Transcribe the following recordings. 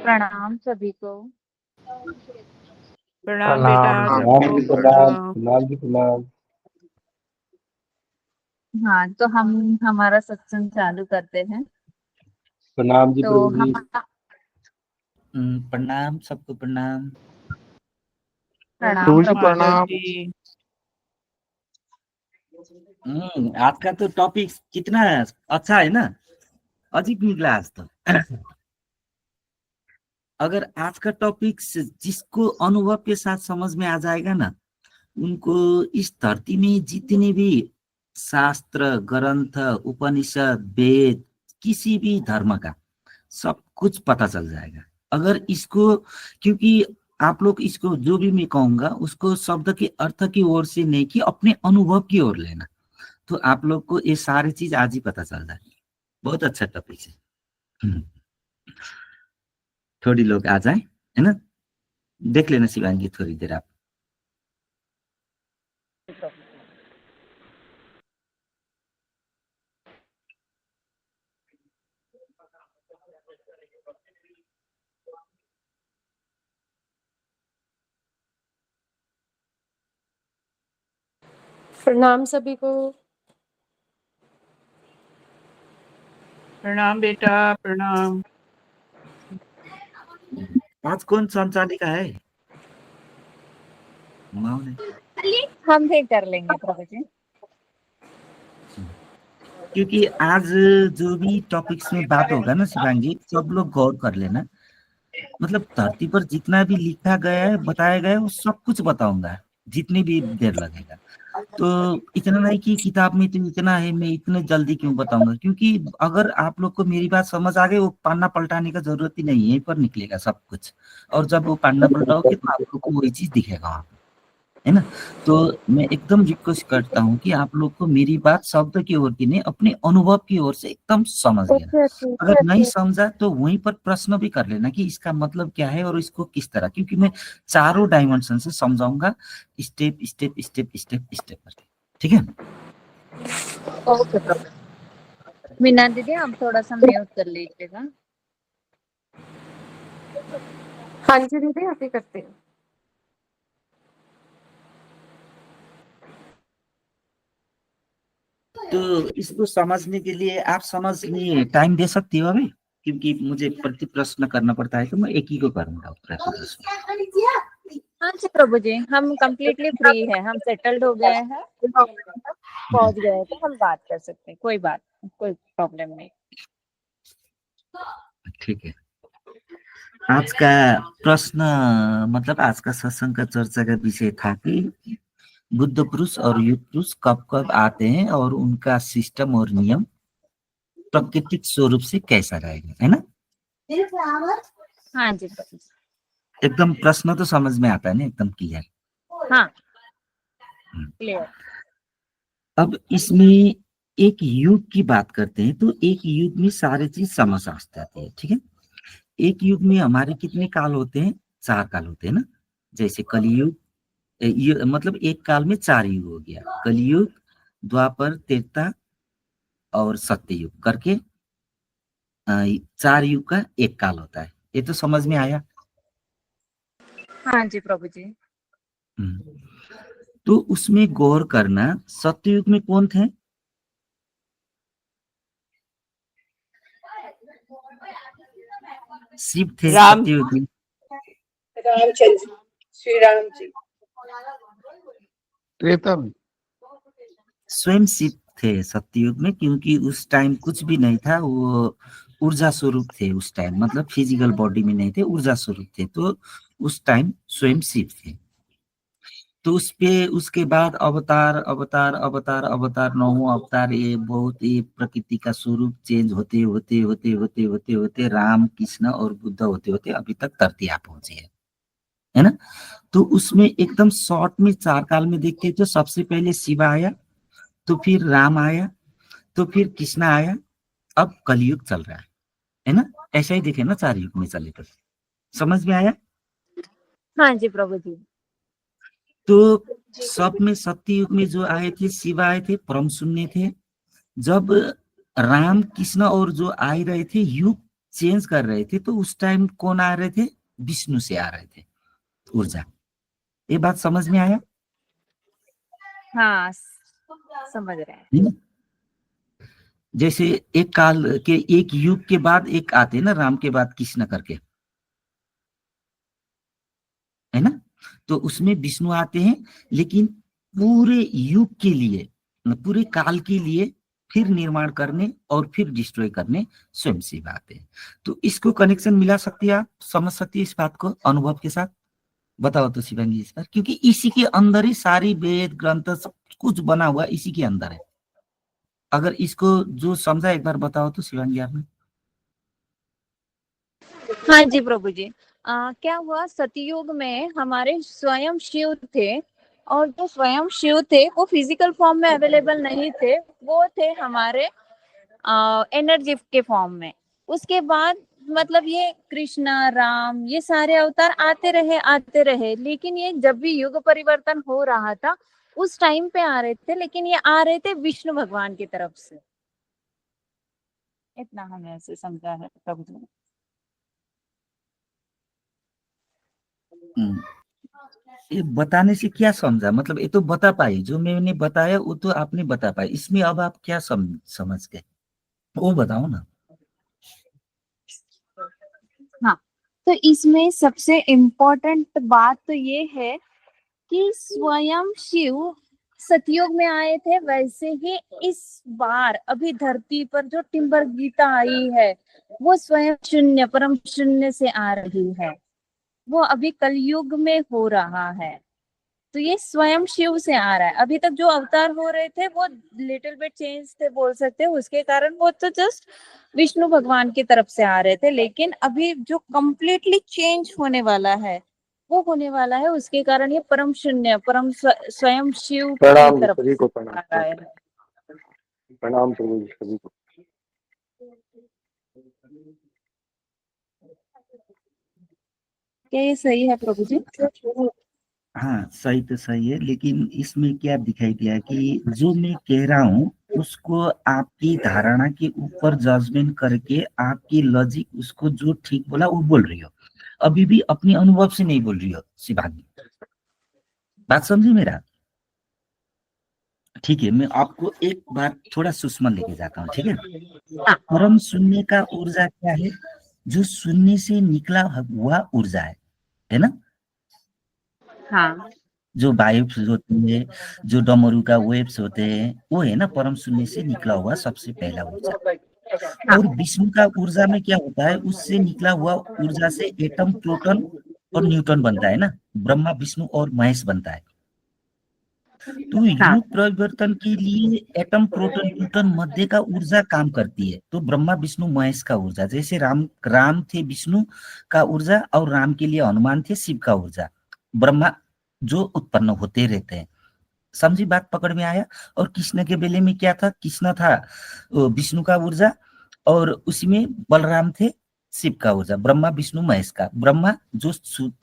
प्रणाम सभी को। प्रणाम बेटा प्रणाम सबको जी, प्रणाम प्रणाम। प्रणाम जी, प्रणाम। हाँ, तो हम हमारा सत्संग चालू करते हैं। प्रणाम जी तो प्रभु जी। हम प्रणाम सबको प्रणाम। प्रणाम प्रभु माधव जी। जी। आज का तो टॉपिक कितना अच्छा है ना, अजीब निकला आज तो। अगर आज का टॉपिक जिसको अनुभव के साथ समझ में आ जाएगा ना, उनको इस धरती में जितने भी शास्त्र ग्रंथ उपनिषद वेद किसी भी धर्म का सब कुछ पता चल जाएगा। अगर इसको, क्योंकि आप लोग इसको जो भी मैं कहूंगा उसको शब्द के अर्थ की ओर से नहीं कि अपने अनुभव की ओर लेना, तो आप लोग को ये सारी चीज आज ही पता चल जाएगी। बहुत अच्छा टॉपिक है। थोड़ी लोग आ जाए, है ना। देख लेना शिवांगी थोड़ी देर आप। प्रणाम सभी को। प्रणाम बेटा प्रणाम। आज कौन संचालिका है? माँ ने। हम भी कर लेंगे प्रभु जी। क्योंकि आज जो भी टॉपिक्स में बात होगा ना शिवांगी, सब लोग गौर कर लेना। मतलब धरती पर जितना भी लिखा गया है बताया गया है वो सब कुछ बताऊंगा, जितनी भी देर लगेगा। तो इतना नहीं कि किताब में तो इतना है मैं इतने जल्दी क्यों बताऊंगा, क्योंकि अगर आप लोग को मेरी बात समझ आ गई वो पन्ना पलटाने का जरूरत ही नहीं है, यहीं पर निकलेगा सब कुछ। और जब वो पन्ना पलटाओगे तो आप लोग को वही चीज दिखेगा वहां पे, है ना। तो मैं एकदम रिक्वेस्ट करता हूँ कि आप लोग को मेरी बात शब्द की ओर की नहीं अपने अनुभव की ओर से एकदम समझ लेना। अगर नहीं समझा तो वहीं पर प्रश्न भी कर लेना कि इसका मतलब क्या है और इसको किस तरह, क्योंकि मैं चारों डायमेंशन से समझाऊंगा, step step step step step करके। ठीक है। ओके प्रभु। मीना दीदी आप थोड़ा सा म्यूट कर लीजिएगा। हाँ जी दीदी, आप ही करते हैं। तो इसको समझने के लिए आप समझने टाइम दे सकती हो अभी, क्योंकि मुझे प्रति प्रश्न करना पड़ता है तो मैं एक ही को करूंगा प्रति प्रश्न। हाँ जी प्रभु जी, हम कंप्लीटली फ्री है, हम सेटल्ड हो गए हैं, पहुंच गए हैं, तो हम बात कर सकते हैं। कोई प्रॉब्लम नहीं। ठीक है। आज का प्रश्न मतलब आज का सत्संग का चर्चा का विषय था कि बुद्ध पुरुष और युग पुरुष कब कब आते हैं और उनका सिस्टम और नियम प्राकृतिक स्वरूप से कैसा रहेगा, है ना। हाँ जी प्रभु जी। एकदम प्रश्न तो समझ में आता है ना, एकदम क्लियर। हाँ क्लियर। अब इसमें एक युग की बात करते हैं तो एक युग में सारी चीज समझ आ जाती है। ठीक है। एक युग में हमारे कितने काल होते हैं? 4 काल होते हैं ना। जैसे कलियुग, मतलब एक काल में 4 युग हो गया, कलियुग द्वापर त्रेता और सत्ययुग करके 4 युग का एक काल होता है। ये तो समझ में आया। हाँ जी प्रभु जी। तो उसमें गौर करना, सत्ययुग में कौन थे? शिव थे राम। सत्ययुग में। रामचंद्र श्री राम जी। त्रेता में स्वयं शिव थे सत्ययुग में, क्योंकि उस टाइम कुछ भी नहीं था, वो ऊर्जा स्वरूप थे उस टाइम, मतलब फिजिकल बॉडी में नहीं थे, ऊर्जा स्वरूप थे। तो उस टाइम स्वयं शिव थे। तो उस पे उसके बाद अवतार अवतार अवतार अवतार 9वां अवतार, ये बहुत ही प्रकृति का स्वरूप चेंज होते होते होते होते होते होते राम कृष्ण और बुद्ध होते होते अभी तक धरती आ पहुंचे है ना। तो उसमें एकदम शॉर्ट में 4 काल में देखते तो सबसे पहले शिव आया, तो फिर राम आया, तो फिर कृष्ण आया, अब कलयुग चल रहा है ना। ऐसा ही देखे ना, 4 युग में चले तो समझ में आया। हाँ जी प्रभु जी। तो सब में सत्ययुग में जो आए थे शिव आए थे, परम शून्य थे। जब राम कृष्ण और जो आ रहे थे युग चेंज कर रहे थे तो उस टाइम कौन आ रहे थे, विष्णु से आ रहे थे ऊर्जा। ये बात समझ में आया? हाँ, समझ रहे हैं। है ना? जैसे एक काल के एक युग के बाद एक आते ना, राम के बाद कृष्ण करके, है ना? तो उसमें विष्णु आते हैं, लेकिन पूरे युग के लिए, पूरे काल के लिए फिर निर्माण करने और फिर डिस्ट्रॉय करने स्वयं शिव आते हैं। तो इसको कनेक्शन मिला सकती है, आप समझ सकती है इस बात को अनुभव के साथ? बताओ तो शिवांगी इस पर, क्योंकि इसी के अंदर ही सारी वेद ग्रंथ सब कुछ बना हुआ इसी के अंदर है। अगर इसको जो समझा एक बार बताओ तो शिवांगी आपने। हाँ जी प्रभु जी। क्या हुआ, सतयुग में हमारे स्वयं शिव थे, और जो स्वयं शिव थे वो फिजिकल फॉर्म में अवेलेबल नहीं थे, वो थे हमारे एनर्जी के फॉर्म में। उसके बाद मतलब ये कृष्णा, राम, ये सारे अवतार आते रहे, लेकिन ये जब भी युग परिवर्तन हो रहा था उस टाइम पे आ रहे थे, लेकिन ये आ रहे थे विष्णु भगवान की तरफ से। इतना हमें ऐसे समझा है प्रभु जी ने। ये बताने से क्या समझा, मतलब ये तो बता पाई, जो मैंने बताया वो तो आपने बता पाई, इसमें अब आप क्या समझ गए वो बताओ ना। हाँ, तो इसमें सबसे इम्पोर्टेंट बात तो ये है कि स्वयं शिव सतयुग में आए थे, वैसे ही इस बार अभी धरती पर जो टिम्बर गीता आई है वो स्वयं शून्य, परम शून्य से आ रही है। वो अभी कलयुग में हो रहा है, तो ये स्वयं शिव से आ रहा है। अभी तक जो अवतार हो रहे थे वो लिटिल बिट चेंज थे बोल सकते हैं, उसके कारण वो तो जस्ट विष्णु भगवान की तरफ से आ रहे थे, लेकिन अभी जो कंप्लीटली चेंज होने वाला है वो होने वाला है, उसके कारण ये परम शून्य, स्वयं शिव की प्रणाम जी, तरफ सभी को से प्रणाम। आ रहा है। प्रणाम प्रभु जी सभी को। क्या ये सही है प्रभु जी? हाँ सही तो सही है, लेकिन इसमें क्या दिखाई दिया कि जो मैं कह रहा हूँ उसको आपकी धारणा के ऊपर जजमेंट करके आपकी लॉजिक उसको जो ठीक बोला वो बोल रही हो, अभी भी अपने अनुभव से नहीं बोल रही हो शिवांगी। बात समझी मेरा? ठीक है, मैं आपको एक बार थोड़ा सूक्ष्म लेके जाता हूँ, ठीक है? परम शून्य का ऊर्जा क्या है? जो शून्य से निकला हुआ ऊर्जा है ना? हाँ जो वाइब्स होती है, जो डमरू का वेव्स होते हैं, वो है ना परम शून्य से निकला हुआ सबसे पहला ऊर्जा। और विष्णु का ऊर्जा में क्या होता है, उससे निकला हुआ ऊर्जा से एटम, प्रोटॉन और न्यूट्रॉन बनता है ना, ब्रह्मा, विष्णु और महेश बनता है। तो युग परिवर्तन के लिए एटम, प्रोटॉन, न्यूट्रॉन मध्य का ऊर्जा काम करती है। तो ब्रह्मा, विष्णु, महेश का ऊर्जा, जैसे राम थे विष्णु का ऊर्जा, और राम के लिए हनुमान थे शिव का ऊर्जा, ब्रह्मा जो उत्पन्न होते रहते हैं। समझी बात, पकड़ में आया? और कृष्ण के बेले में क्या था, कृष्ण था विष्णु का ऊर्जा, और उसी में बलराम थे शिव का ऊर्जा, ब्रह्मा, विष्णु, महेश का। ब्रह्मा जो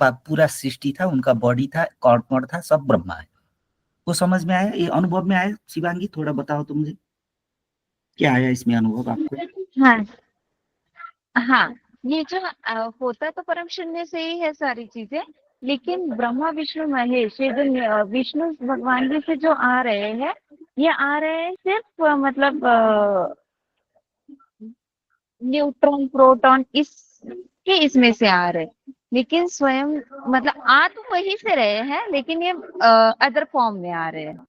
पूरा सृष्टि था, उनका बॉडी था, कॉर्ड था, सब ब्रह्मा है। वो समझ में आया? ये अनुभव में आया? शिवांगी थोड़ा बताओ तो मुझे, क्या आया इसमें अनुभव आपको? हाँ हाँ, ये जो होता तो परम शून्य से ही है सारी चीजें, लेकिन ब्रह्मा, विष्णु, महेश, ये जो विष्णु भगवान जी से जो आ रहे हैं, ये आ रहे हैं सिर्फ मतलब न्यूट्रॉन, प्रोटॉन इसमें से आ रहे हैं, लेकिन स्वयं मतलब आ तो वहीं से रहे हैं, लेकिन ये अदर फॉर्म में आ रहे हैं।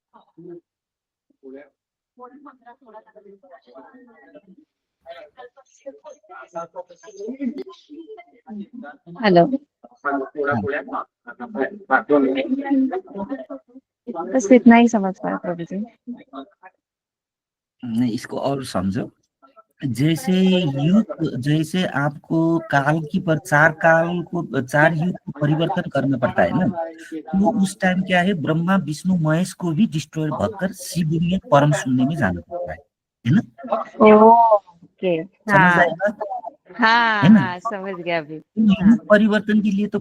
हेलो, बस इतना ही समझ पाया प्रभु जी। नहीं, इसको और समझो। जैसे आपको काल की पर चार युग को परिवर्तन करना पड़ता है ना, तो उस टाइम क्या है, ब्रह्मा, विष्णु, महेश को भी डिस्ट्रॉय होकर शिव में परम शून्य में जाना पड़ता है ना? ओके, समझ आएगा? है ना? हाँ समझ गया अभी। युग परिवर्तन के लिए तो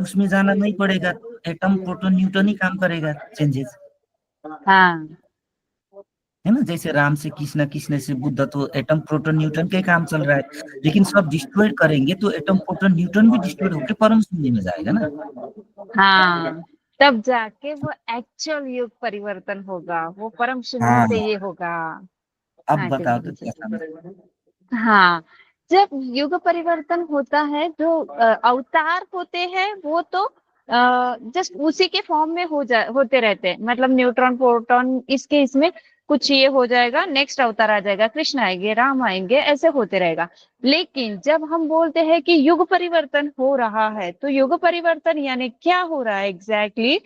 उसमें जाना नहीं पड़ेगा, एटम, प्रोटॉन, न्यूट्रॉन ही काम करेगा चेंजेस। हाँ है ना, जैसे राम से कृष्ण, कृष्ण से बुद्ध, तो एटम प्रोटॉन न्यूट्रॉन का ही काम चल रहा है। लेकिन सब डिस्ट्रॉय करेंगे तो एटम प्रोटॉन न्यूट्रॉन भी डिस्ट्रॉय होकर परम शून्य में जाएगा ना। हाँ, तब जाके वो एक्चुअल युग परिवर्तन होगा, वो परम शून्य हाँ, से ये होगा। अब हाँ जी बताओ तो प्रभु जी। क्या समझ। हाँ, जब युग परिवर्तन होता है, जो अवतार होते हैं वो तो जस्ट उसी के फॉर्म में होते रहते हैं। मतलब न्यूट्रॉन प्रोटॉन इसके इसमें कुछ ये हो जाएगा, नेक्स्ट अवतार आ जाएगा, कृष्ण आएंगे, राम आएंगे, ऐसे होते रहेगा। लेकिन जब हम बोलते हैं कि युग परिवर्तन हो रहा है, तो युग परिवर्तन यानी क्या हो रहा है एग्जैक्टली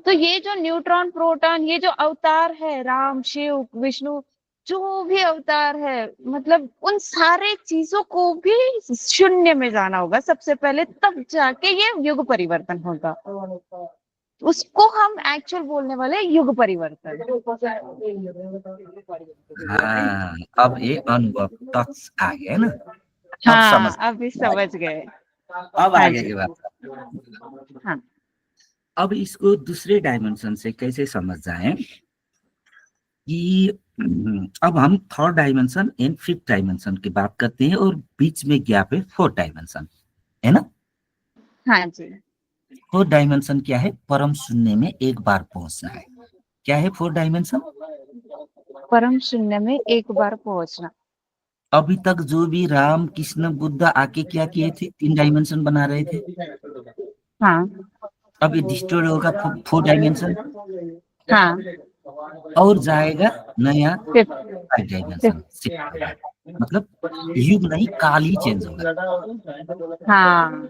तो ये जो न्यूट्रॉन प्रोटॉन, ये जो अवतार है, राम, शिव, विष्णु, जो भी अवतार है, मतलब उन सारे चीजों को भी शून्य में जाना होगा सबसे पहले, तब जाके ये युग परिवर्तन होगा। उसको हम एक्चुअल बोलने वाले युग परिवर्तन। हाँ, अब ये अनुभव टच आ गया ना, अब समझ। हाँ, अभी समझ गए। अब हाँ आगे जी। की बात। हाँ अब इसको दूसरे डायमेंशन से कैसे समझ जाए कि अब हम third dimension and fifth dimension की बात करते हैं, और बीच में गैप है फोर्थ डायमेंशन, है ना। हाँ जी। फोर्थ डायमेंशन क्या है? परम शून्य में एक बार पहुंचना है। क्या है फोर्थ डायमेंशन? परम शून्य में एक बार पहुंचना। अभी तक जो भी राम, कृष्ण, बुद्ध आके क्या किए थे? 3 डायमेंशन बना रहे थे। हाँ अब ये डिस्ट्रॉय होगा 4 डायमेंशन, हाँ। और जाएगा नया फिफ्थ 5 डायमेंशन। मतलब युग नहीं, काल ही चेंज होगा, हाँ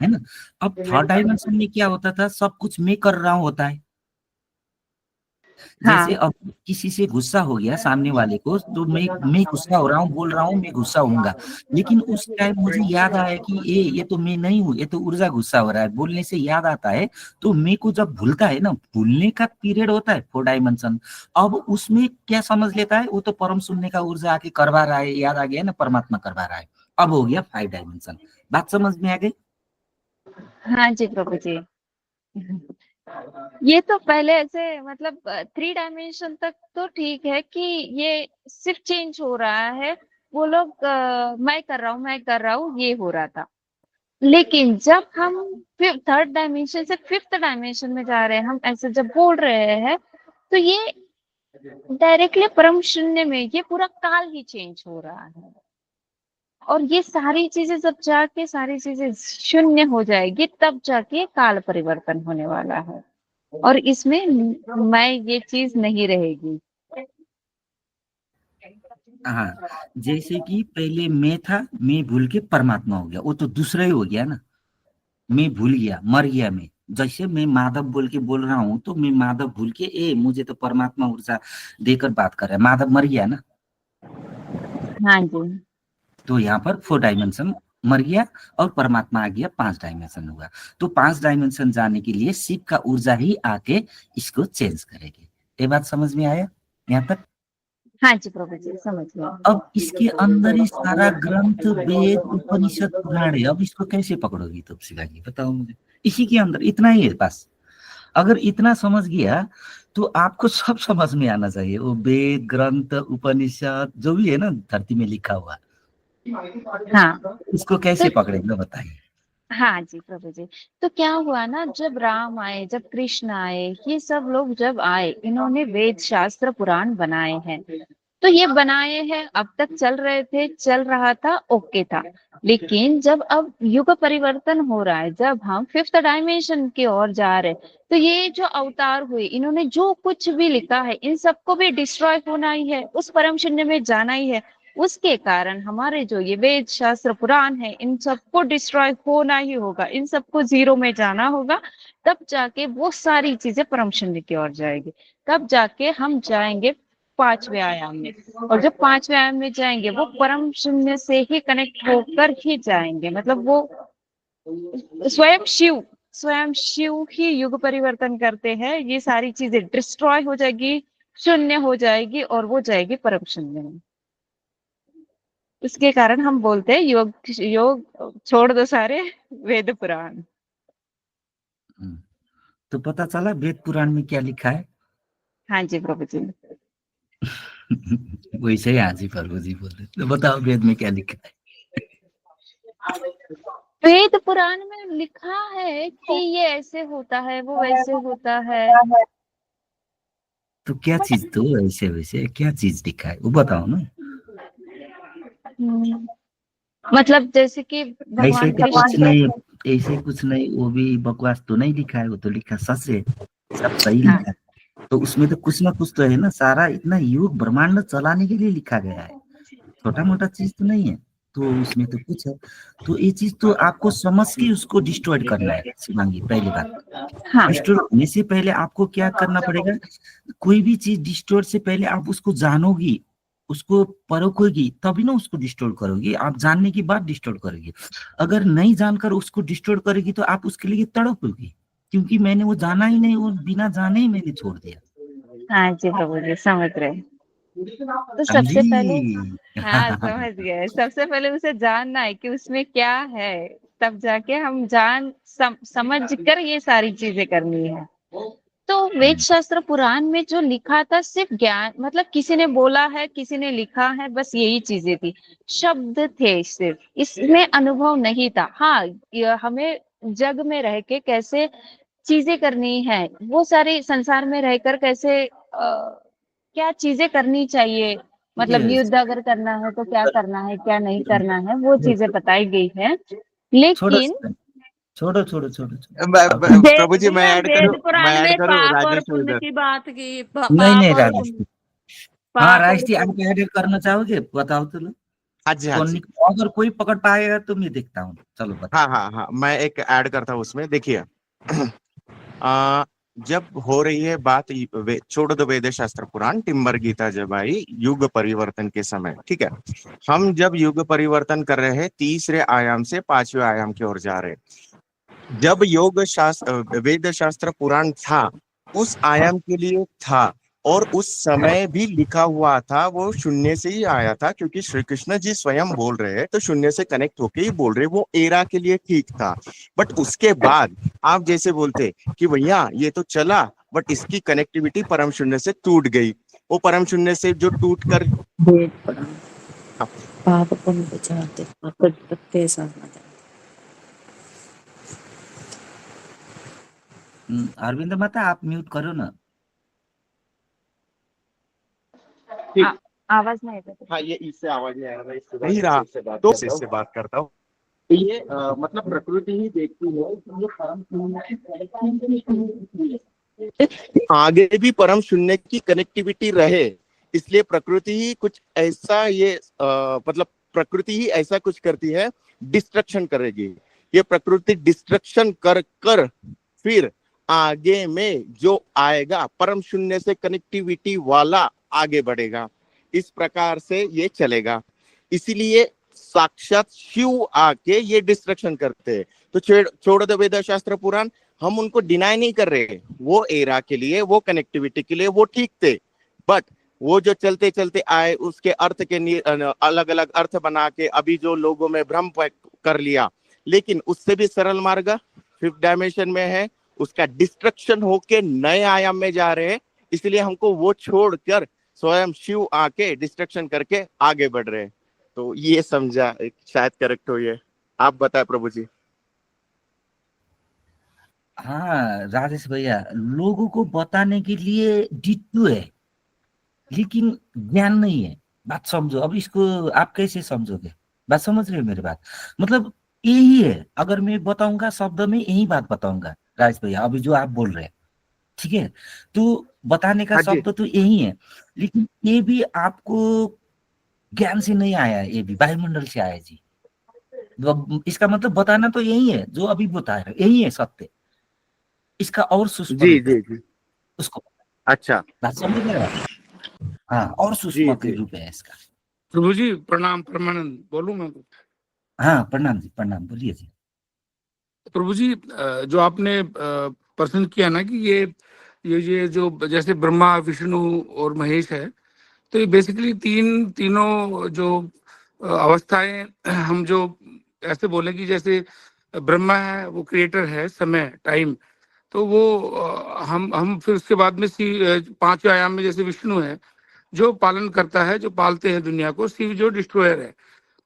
है ना। अब थर्ड डायमेंशन में क्या होता था? सब कुछ मैं कर रहा हूं होता है। जैसे हाँ अब किसी से गुस्सा हो गया सामने वाले को, तो मैं गुस्सा हो रहा हूँ, बोल रहा हूँ मैं गुस्सा होऊंगा, लेकिन उस टाइम मुझे याद आया कि ये तो मैं नहीं हूँ, ये तो ऊर्जा गुस्सा हो रहा है, बोलने से याद आता है। तो मैं को जब भूलता है ना, भूलने का पीरियड होता है 4 डायमेंशन। अब उसमें क्या समझ लेता है? वो तो परम शून्य का ऊर्जा आके करवा रहा है, याद आ गया ना, परमात्मा करवा रहा है। अब हो गया 5 डायमेंशन। बात समझ में आ गई? हाँ जी प्रभु जी। ये तो पहले ऐसे मतलब 3 डायमेंशन तक तो ठीक है कि ये सिर्फ चेंज हो रहा है। वो लोग मैं कर रहा हूँ, मैं कर रहा हूँ, ये हो रहा था। लेकिन जब हम फिर थर्ड डायमेंशन से फिफ्थ डायमेंशन में जा रहे हैं, हम ऐसे जब बोल रहे हैं, तो ये डायरेक्टली परम शून्य में ये पूरा काल ही चेंज हो रहा है। और ये सारी चीजें जब जाके सारी चीजें शून्य हो जाएगी, तब जाके काल परिवर्तन होने वाला है। और इसमें मैं ये चीज नहीं रहेगी। हाँ, जैसे कि पहले मैं था, मैं भूल के परमात्मा हो गया, वो तो दूसरा ही हो गया ना। मैं भूल गया, मर गया मैं। जैसे मैं माधव बोल के बोल रहा हूँ, तो मैं माधव भूल के मुझे तो परमात्मा ऊर्जा देकर बात कर रहा है, माधव मर गया ना। हाँ जी। तो यहाँ पर 4 डायमेंशन मर गया, और परमात्मा आ गया, 5 डायमेंशन हुआ। तो 5 डायमेंशन जाने के लिए शिव का ऊर्जा ही आके इसको चेंज करेगी। ये बात समझ में आया यहाँ तक? हाँ जी प्रभु जी, समझ गया। अब इसके अंदर ही सारा ग्रंथ, वेद, उपनिषद, पुराण है। अब इसको कैसे पकड़ोगी तुम शिवा जी, बताओ मुझे। इसी के अंदर इतना ही है बस। अगर इतना समझ गया तो आपको सब समझ में आना चाहिए। वो वेद, ग्रंथ, उपनिषद जो भी है ना धरती में लिखा हुआ, हाँ इसको कैसे पकड़ेंगे बताइए। हाँ जी प्रभु जी। तो क्या हुआ ना, जब राम आए, जब कृष्ण आए, ये सब लोग जब आए, इन्होंने वेद, शास्त्र, पुराण बनाए हैं। तो ये बनाए हैं, अब तक चल रहे थे, चल रहा था, ओके था। लेकिन जब अब युग परिवर्तन हो रहा है, जब हम फिफ्थ डायमेंशन की ओर जा रहे, तो ये जो अवतार हुए, इन्होंने जो कुछ भी लिखा है, इन सबको भी डिस्ट्रॉय होना ही है, उस परम शून्य में जाना ही है। उसके कारण हमारे जो ये वेद, शास्त्र, पुराण है, इन सबको डिस्ट्रॉय होना ही होगा, इन सबको जीरो में जाना होगा। तब जाके वो सारी चीजें परम शून्य की ओर जाएगी। तब जाके हम जाएंगे 5वें आयाम में। और जब 5वें आयाम में जाएंगे, वो परम शून्य से ही कनेक्ट होकर ही जाएंगे। मतलब वो स्वयं शिव ही युग परिवर्तन करते हैं। ये सारी चीजें डिस्ट्रॉय हो जाएगी, शून्य हो जाएगी, और वो जाएगी परम शून्य में। उसके कारण हम बोलते हैं योग योग छोड़ दो सारे वेद पुराण। तो पता चला वेद पुराण में क्या लिखा है। हाँ जी प्रभु जी। वैसे ही हाँ जी प्रभु जी बोल रहे। तो बताओ वेद में क्या लिखा है? वेद पुराण में लिखा है कि ये ऐसे होता है, वो वैसे होता है। तो क्या चीज, तो ऐसे वैसे क्या चीज लिखा है वो बताओ ना। हम्म, मतलब जैसे कि ऐसे भगवान तो कुछ कृष्ण। नहीं, ऐसे कुछ नहीं, वो भी बकवास तो नहीं लिखा है, वो तो लिखा सच है, सब सही हाँ, लिखा है। तो उसमें तो कुछ ना कुछ तो है ना, सारा इतना युग ब्रह्मांड चलाने के लिए लिखा गया है, छोटा मोटा चीज तो नहीं है। तो उसमें तो कुछ है, तो ये चीज तो आपको समझ के उसको डिस्ट्रॉय करना है शिवांगी, पहली बात। हाँ, डिस्ट्रॉय होने से पहले आपको क्या करना पड़ेगा, कोई भी चीज डिस्ट्रॉय से पहले आप उसको जानोगी, उसको परखोगी, तभी ना उसको डिस्ट्रॉय करोगी। आप जानने के बाद डिस्ट्रॉय करोगी, अगर नहीं जानकर उसको डिस्ट्रॉय करेगी तो आप उसके लिए तड़पोगी, क्योंकि मैंने वो जाना ही नहीं और बिना जाने ही मैंने छोड़ दिया। हाँ जी प्रभु जी, समझ रहे। तो सबसे पहले, समझी? हाँ समझ गए, सबसे पहले उसे जानना है कि उसमें क्या है, तब जाके हम समझ कर ये सारी चीजें करनी है। तो वेद शास्त्र पुराण में जो लिखा था सिर्फ ज्ञान, मतलब किसी ने बोला है, किसी ने लिखा है, बस यही चीजें थी, शब्द थे सिर्फ, इसमें अनुभव नहीं था। हाँ, हमें जग में रह के कैसे चीजें करनी है, वो सारी संसार में रहकर कैसे क्या चीजें करनी चाहिए, मतलब ये युद्ध अगर करना है तो क्या करना है, क्या नहीं करना है, वो चीजें बताई गई है। लेकिन छोड़ो छोड़ो छोड़ो छोड़ो छोड़ो। प्रभु जी मैं भैया ऐड वेद करूं, पुराण में पाप और राजेश है पुण्य इधर। की बात की, नहीं पाप नहीं और राजेश, पुण्य, हाँ पाप और राजेश जी, आप पुण्य। ऐड करना चाहोगे? बताओ तो लो। हाँ जी, हाँ कौन जी। अगर कोई पकड़ पाएगा तो मैं देखता हूँ, चलो बताओ। हाँ हाँ हाँ, मैं एक ऐड करता हूँ उसमें। देखिए जब हो रही है बात छोड़ दो वेद शास्त्र पुराण, टिम्बर गीता जब आई युग परिवर्तन के समय, ठीक है, हम जब युग परिवर्तन कर रहे हैं, तीसरे आयाम से पांचवें आयाम की ओर जा रहे हैं। जब योग शास्त्र वेद शास्त्र पुराण था, उस आयाम के लिए था, और उस समय भी लिखा हुआ था, वो शून्य से ही आया था, क्योंकि श्री कृष्ण जी स्वयं बोल रहे हैं तो शून्य से कनेक्ट होके ही बोल रहे, वो एरा के लिए ठीक था। बट उसके बाद आप जैसे बोलते कि भैया ये तो चला, बट इसकी कनेक्टिविटी परम शून्य से टूट गई। वो परम शून्य से जो टूट कर वेद पुराण पाप पुण्य विचारते प्रत्यय साधना। अरविंद माता आप म्यूट करो ना। ठीक। आवाज नहीं आ रही। हाँ, ये इससे आवाज नहीं आ रहा, इससे नहीं रहा, तो इससे बात करता हूँ। तो ये मतलब प्रकृति ही देखती है कि ये परम शून्य आगे भी परम शून्य की कनेक्टिविटी रहे, इसलिए प्रकृति ही कुछ ऐसा ये मतलब प्रकृति ही ऐसा कुछ करती है, डिस्ट्रक्शन करेगी। ये प्रकृति डिस्ट्रक्शन कर कर फिर आगे में जो आएगा परम शून्य से कनेक्टिविटी वाला आगे बढ़ेगा। इस प्रकार से ये चलेगा, इसीलिए साक्षात शिव आके ये डिस्ट्रक्शन करते हैं। तो छोड़ दो वेद शास्त्र पुराण, हम उनको डिनाई नहीं कर रहे, वो एरा के लिए, वो कनेक्टिविटी के लिए वो ठीक थे, बट वो जो चलते चलते आए उसके अर्थ के अलग अलग अर्थ बना के अभी जो लोगों में भ्रम कर लिया, लेकिन उससे भी सरल मार्ग फिफ्थ डायमेंशन में है, उसका डिस्ट्रक्शन होके नए आयाम में जा रहे हैं। इसलिए हमको वो छोड़कर स्वयं शिव आके डिस्ट्रक्शन करके आगे बढ़ रहे हैं। तो ये समझा, शायद करेक्ट हो ये। आप बताएं प्रभु जी। हाँ राजेश भैया, लोगों को बताने के लिए डिट्टू है, लेकिन ज्ञान नहीं है। बात समझो, अब इसको आप कैसे समझोगे? बात समझ रहे हो मेरी बात? मतलब यही है, अगर मैं बताऊंगा शब्द में यही बात बताऊंगा राजेश भैया, अभी जो आप बोल रहे हैं, ठीक है, तो बताने का हाँ जी। शब्द तो यही है, लेकिन ये भी आपको ज्ञान से नहीं आया, ये भी वायुमंडल से आया जी। इसका मतलब बताना तो यही है जो अभी बता रहे, यही है सत्य, इसका और सूक्ष्म जी रूप है जी जी। उसको। अच्छा। बात समझ रहे हो? हाँ, और सूक्ष्म जी जी। रूप है इसका। प्रभु जी प्रणाम, परमानंद बोलूं मैं कुछ? हाँ प्रणाम जी, प्रणाम, बोलिए जी। प्रभु जी जो आपने प्रश्न किया ना कि ये जो जैसे ब्रह्मा विष्णु और महेश है, तो ये बेसिकली तीनों जो अवस्थाएं, हम जो ऐसे बोले कि जैसे ब्रह्मा है वो क्रिएटर है, समय टाइम, तो वो हम फिर उसके बाद में पांचवें आयाम में जैसे विष्णु है, जो पालन करता है, जो पालते हैं दुनिया को, शिव जो डिस्ट्रॉयर है।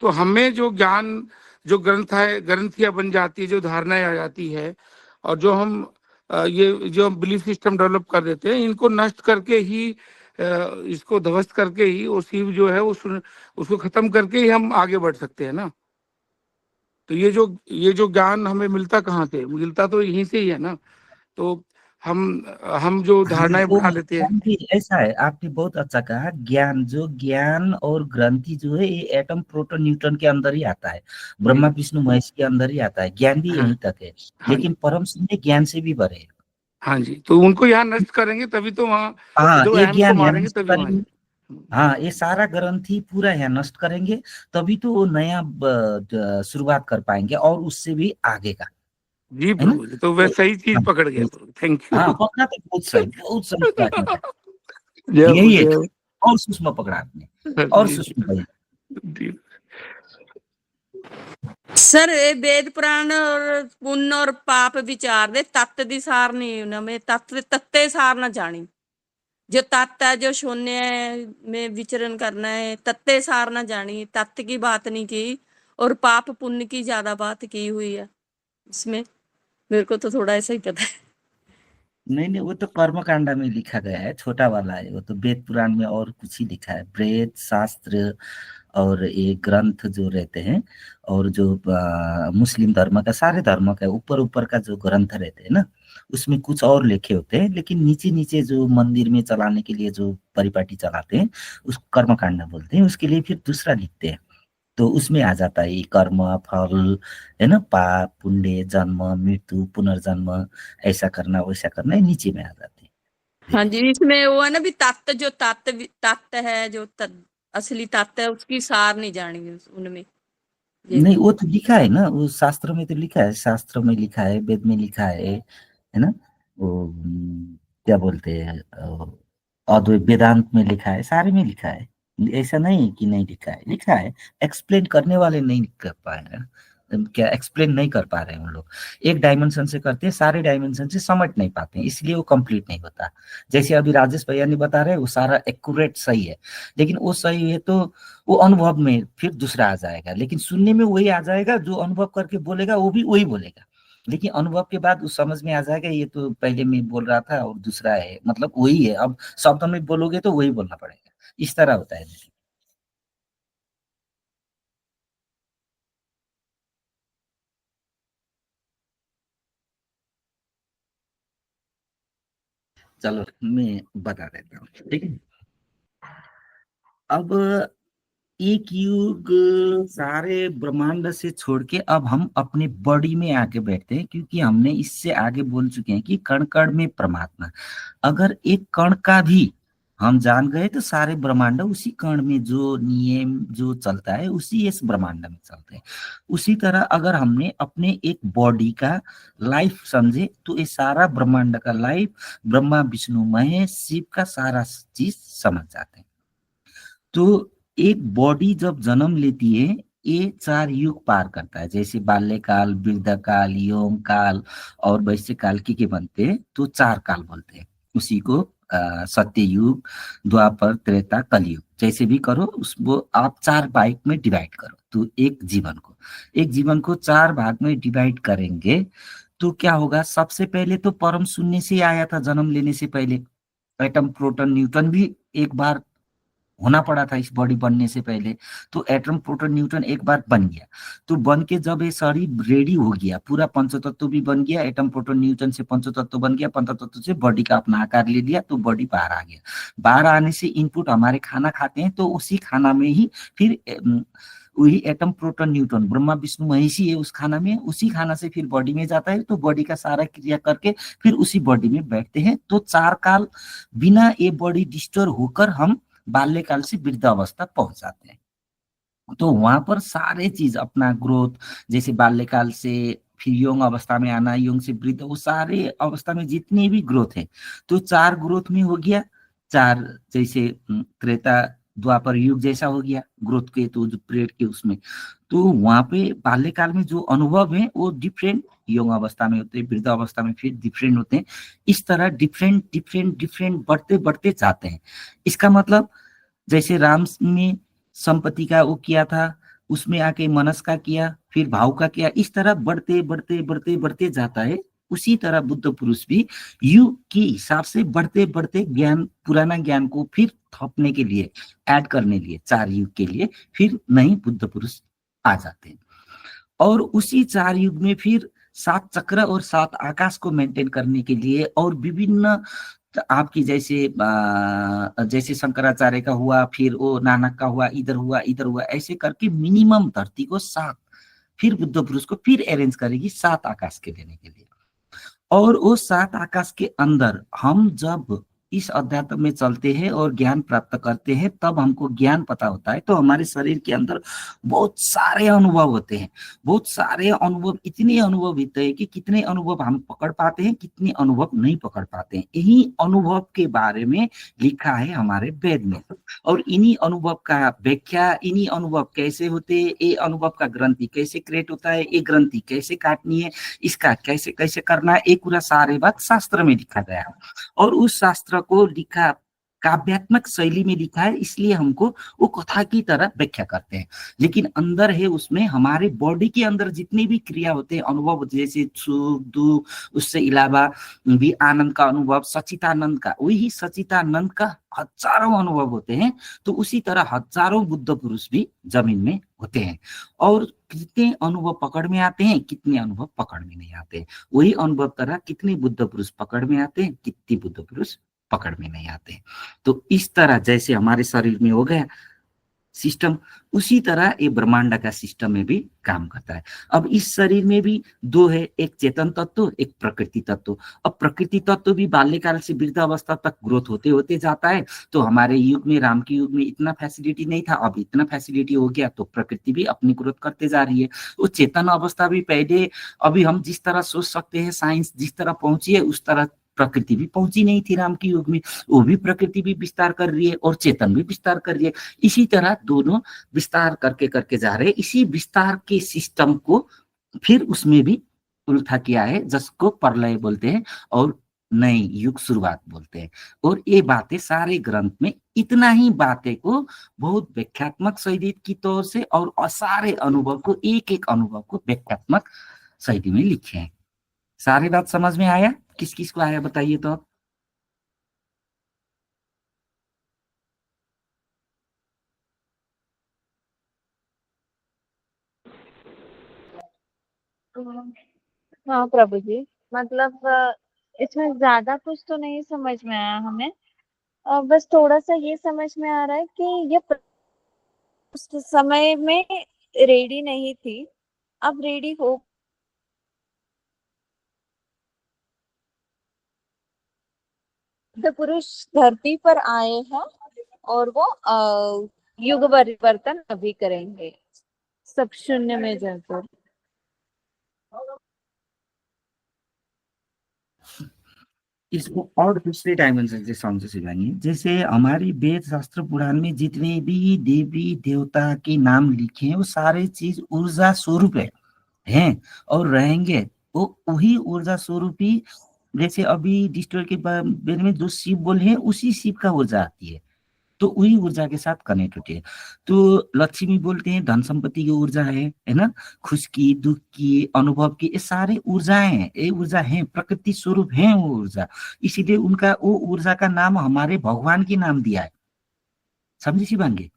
तो हमें जो ज्ञान, जो ग्रंथियां बन जाती है, जो धारणाएं आ जाती है, और जो हम ये जो बिलीफ सिस्टम डेवलप कर देते हैं, इनको नष्ट करके ही, इसको ध्वस्त करके ही वो शिव जो है उसको खत्म करके ही हम आगे बढ़ सकते हैं ना। तो ये जो ज्ञान हमें मिलता कहाँ से? मिलता तो यहीं से ही है ना। तो हम जो हाँ, धारणाएं वो बना लेते हैं। ज्ञान भी ऐसा है, आपने बहुत अच्छा कहा। ज्ञान और ग्रंथि जो है ये एटम प्रोटॉन न्यूट्रॉन के अंदर ही आता है, ब्रह्मा विष्णु महेश के अंदर ही आता है। ज्ञान भी हाँ यहीं तक है, हाँ लेकिन परम शून्य ज्ञान से भी बड़े है। हाँ जी, तो उनको यहाँ नष्ट करेंगे तभी तो वहाँ, हाँ, जो ये अहम को ज्ञान यहाँ मारेंगे नष्ट तभी वहाँ करेंगे। हाँ, ये सारा ग्रंथि पूरा यहाँ नष्ट करेंगे, तभी तो वो नया शुरुआत कर पाएंगे और उससे भी आगे का, जी है ना। प्रभु जी। तो वह तो सही चीज हाँ, पकड़ गया प्रभु, थैंक हाँ, यू। पकड़ा तो बहुत सही पकड़ा। जय हो, यही जय एक हो। और सूक्ष्म पकड़ा आपने, और जी सूक्ष्म भाई। जी। सर ये वेद पुराण और पुण्य और पाप विचार दे तत्त दी सार नहीं उनमें तत्ते सार ना जानी। जो तत्त है, जो शून्य में विचरण करना है, तत्ते सार ना जानी, तत्त की बात नहीं की और पाप पुण्य की ज्यादा बात की हुई है इसमें। मेरे को तो थोड़ा ऐसा ही पता है। नहीं, वो तो कर्म कांडा में लिखा गया है, छोटा वाला है वो तो। वेद पुराण में और कुछ ही लिखा है। वेद शास्त्र और ये ग्रंथ जो रहते हैं, और जो मुस्लिम धर्म का, सारे धर्म का ऊपर ऊपर का जो ग्रंथ रहते हैं ना, उसमें कुछ और लिखे होते हैं, लेकिन नीचे नीचे जो मंदिर में चलाने के लिए जो परिपाटी चलाते हैं, उस कर्म कांडा बोलते हैं। उसके लिए फिर दूसरा लिखते हैं, तो उसमें आ जाता है कर्म फल, है ना, पाप पुण्य, जन्म मृत्यु पुनर्जन्म, ऐसा करना वैसा करना, ये नीचे में आ जाते हैं। हाँ जी, इसमें वो है ना भी तत्त, जो तत्त है, जो असली तत्त है, उसकी सार नहीं जानी उनमें। नहीं, वो तो लिखा है ना, वो शास्त्र में तो लिखा है, शास्त्र में लिखा है, वेद में लिखा है ना। वो क्या बोलते हैं, अद्वैत वेदांत में लिखा है, सारे में लिखा है। ऐसा नहीं कि नहीं लिखा है, लिखा है। एक्सप्लेन करने वाले नहीं कर पाए हैं, क्या एक्सप्लेन नहीं कर पा रहे हैं उन लोग। एक डायमेंशन से करते हैं, सारे डायमेंशन से समझ नहीं पाते हैं, इसलिए वो कंप्लीट नहीं होता। जैसे अभी राजेश भैया ने बता रहे, वो सारा एक्यूरेट सही है, लेकिन वो सही है तो वो अनुभव में फिर दूसरा आ जाएगा, लेकिन सुनने में वही आ जाएगा। जो अनुभव करके बोलेगा वो भी वही बोलेगा, लेकिन अनुभव के बाद उस समझ में आ जाएगा ये तो पहले मैं बोल रहा था और दूसरा है, मतलब वही है। अब शब्द में बोलोगे तो वही बोलना पड़ेगा, इस तरह होता है। चलो मैं बता देता हूँ, ठीक है। अब एक युग सारे ब्रह्मांड से छोड़ के अब हम अपने बॉडी में आके बैठते हैं, क्योंकि हमने इससे आगे बोल चुके हैं कि कण कण में परमात्मा। अगर एक कण का भी हम जान गए तो सारे ब्रह्मांड उसी कण में जो नियम जो चलता है उसी इस ब्रह्मांड में चलते हैं। उसी तरह अगर हमने अपने एक बॉडी का लाइफ समझे तो ये सारा ब्रह्मांड का लाइफ, ब्रह्मा विष्णु महेश शिव का सारा चीज समझ जाते हैं। तो एक बॉडी जब जन्म लेती है, ये 4 युग पार करता है। जैसे बाल्यकाल, वृद्ध काल, यौन काल और वैश्य काल के बनते हैं, तो 4 काल बोलते हैं। उसी को सत्य युग, द्वापर, त्रेता, कलयुग, जैसे भी करो उसको आप 4 भाग में डिवाइड करो। तो एक जीवन को 4 भाग में डिवाइड करेंगे तो क्या होगा? सबसे पहले तो परम शून्य से आया था जन्म लेने से पहले। एटम प्रोटॉन न्यूट्रॉन भी एक बार होना पड़ा था इस बॉडी बनने से पहले। तो एटम प्रोटॉन न्यूट्रॉन एक बार बन गया, तो बन के जब ये शरीर रेडी हो गया, पूरा पंचतत्व भी बन गया, एटम प्रोटॉन न्यूट्रॉन से पंचतत्व बन गया, पंचतत्व से बॉडी का अपना आकार ले लिया, तो बॉडी बाहर आ गया। बाहर आने से इनपुट हमारे खाना खाते हैं, तो उसी खाना में ही फिर वही atom proton neutron Brahma Vishnu महेशी है उस खाना में, उसी खाना से फिर बॉडी में जाता है, तो बॉडी का सारा क्रिया करके फिर उसी बॉडी में बैठते हैं। तो 4 काल बिना ये बॉडी डिस्टर्ब होकर हम बाल्यकाल से वृद्धावस्था पहुंच जाते हैं। तो वहां पर सारे चीज अपना ग्रोथ, जैसे बाल्यकाल से फिर यौन अवस्था में आना, यौन से वृद्ध, वो सारे अवस्था में जितनी भी ग्रोथ है, तो 4 ग्रोथ में हो गया। 4 जैसे त्रेता द्वापर युग जैसा हो गया ग्रोथ के, तो जो पीरियड के उसमें, तो वहां पे बाल्यकाल में जो अनुभव है वो डिफरेंट यौन अवस्था में होते हैं, वृद्ध अवस्था में फिर डिफरेंट होते हैं। इस तरह डिफरेंट बढ़ते बढ़ते जाते हैं। इसका मतलब जैसे राम ने संपत्ति का वो किया था, उसमें आके मनस का किया, फिर भाव का किया, इस तरह बढ़ते बढ़ते बढ़ते बढ़ते जाता है। उसी तरह बुद्ध पुरुष भी युग के हिसाब से बढ़ते बढ़ते ज्ञान, पुराना ज्ञान को फिर थपने के लिए, ऐड करने लिए, 4 युग के लिए फिर नई बुद्ध पुरुष आ जाते हैं। और उसी 4 युग में फिर 7 चक्र और 7 आकाश को मेंटेन करने के लिए और विभिन्न आपकी जैसे शंकराचार्य का हुआ, फिर वो नानक का हुआ, इधर हुआ, ऐसे करके मिनिमम धरती को 7 फिर बुद्ध पुरुष को फिर अरेंज करेगी 7 आकाश के देने के लिए। और वो 7 आकाश के अंदर हम जब इस अध्यात्म में चलते हैं और ज्ञान प्राप्त करते हैं, तब हमको ज्ञान पता होता है। तो हमारे शरीर के अंदर बहुत सारे अनुभव होते हैं, बहुत सारे अनुभव, इतने अनुभव होते हैं कि कितने अनुभव हम पकड़ पाते हैं, कितने अनुभव नहीं पकड़ पाते हैं। यही अनुभव के बारे में लिखा है हमारे वेद में। और इन्हीं अनुभव का व्याख्या, इन्हीं अनुभव कैसे होते हैं, ये अनुभव का ग्रंथि कैसे क्रिएट होता है, ये ग्रंथि कैसे काटनी है, इसका कैसे कैसे करना है, एक पूरा सारे बात शास्त्र में लिखा गया है। और उस शास्त्र को लिखा काव्यात्मक शैली में लिखा है, इसलिए हमको वो कथा की तरह व्याख्या करते हैं। लेकिन अंदर है उसमें हमारे बॉडी के अंदर जितनी भी क्रिया होते हैं, अनुभव, जैसे सुख दुख, उससे अलावा भी आनंद का अनुभव, सचितानंद का, वही सचितानंद का हजारों अनुभव होते हैं। तो उसी तरह हजारों बुद्ध पुरुष भी जमीन में होते हैं। और कितने अनुभव पकड़ में आते हैं, कितने अनुभव पकड़ में नहीं आते। वही अनुभव तरह कितने बुद्ध पुरुष पकड़ में आते हैं, कितने बुद्ध पुरुष पकड़ में नहीं आते। तो इस तरह जैसे हमारे शरीर में हो गया सिस्टम, उसी तरह ये ब्रह्मांड का सिस्टम में भी काम करता है। अब इस शरीर में भी 2 है, एक चेतन तत्व, एक प्रकृति तत्व। अब प्रकृति तत्व भी बाल्यकाल से वृद्धावस्था तक ग्रोथ होते होते जाता है। तो हमारे युग में, राम के युग में इतना फैसिलिटी नहीं था, अब इतना फैसिलिटी हो गया, तो प्रकृति भी अपनी ग्रोथ करते जा रही है। वो चेतन अवस्था भी पहले, अभी हम जिस तरह सोच सकते हैं, साइंस जिस तरह पहुंची है, उस तरह प्रकृति भी पहुंची नहीं थी राम के युग में। वो भी प्रकृति भी विस्तार कर रही है और चेतन भी विस्तार कर रही है। इसी तरह दोनों विस्तार करके करके जा रहे हैं। इसी विस्तार के सिस्टम को फिर उसमें भी उल्टा किया है, जिसको प्रलय बोलते हैं और नई युग शुरुआत बोलते हैं। और ये बातें सारे ग्रंथ में, इतना ही बातें को बहुत व्याख्यात्मक शैली की तौर से और सारे अनुभव को, एक एक अनुभव को व्याख्यात्मक शैली में लिखे हैं। सारी बात समझ में आया? किस किस को आया बताइए तो। हाँ प्रभु जी, मतलब इसमें ज्यादा कुछ तो नहीं समझ में आया हमें। बस थोड़ा सा ये समझ में आ रहा है कि ये उस समय में रेडी नहीं थी, अब रेडी हो। तो पुरुष धरती पर आए हैं और वो युग परिवर्तन अभी करेंगे, सब शून्य में जाकर। इसको और दूसरे डायमेंशन से समझे शिवानी, जैसे हमारी वेद शास्त्र पुराण में जितने भी देवी देवता के नाम लिखे हैं, वो सारे चीज ऊर्जा स्वरूप हैं और रहेंगे। वो वही ऊर्जा स्वरूप ही, जैसे अभी डिस्ट्रॉय के बारे में जो शिव बोले हैं, उसी शिव का ऊर्जा आती है, तो वही ऊर्जा के साथ कनेक्ट होती है। तो लक्ष्मी बोलते हैं धन संपत्ति की ऊर्जा है ना, खुश की, दुख की, अनुभव की, ये सारे ऊर्जाएं हैं, ये ऊर्जा है, प्रकृति स्वरूप है वो ऊर्जा। इसीलिए उनका वो ऊर्जा का नाम हमारे भगवान के नाम दिया है। समझी शिवांगी?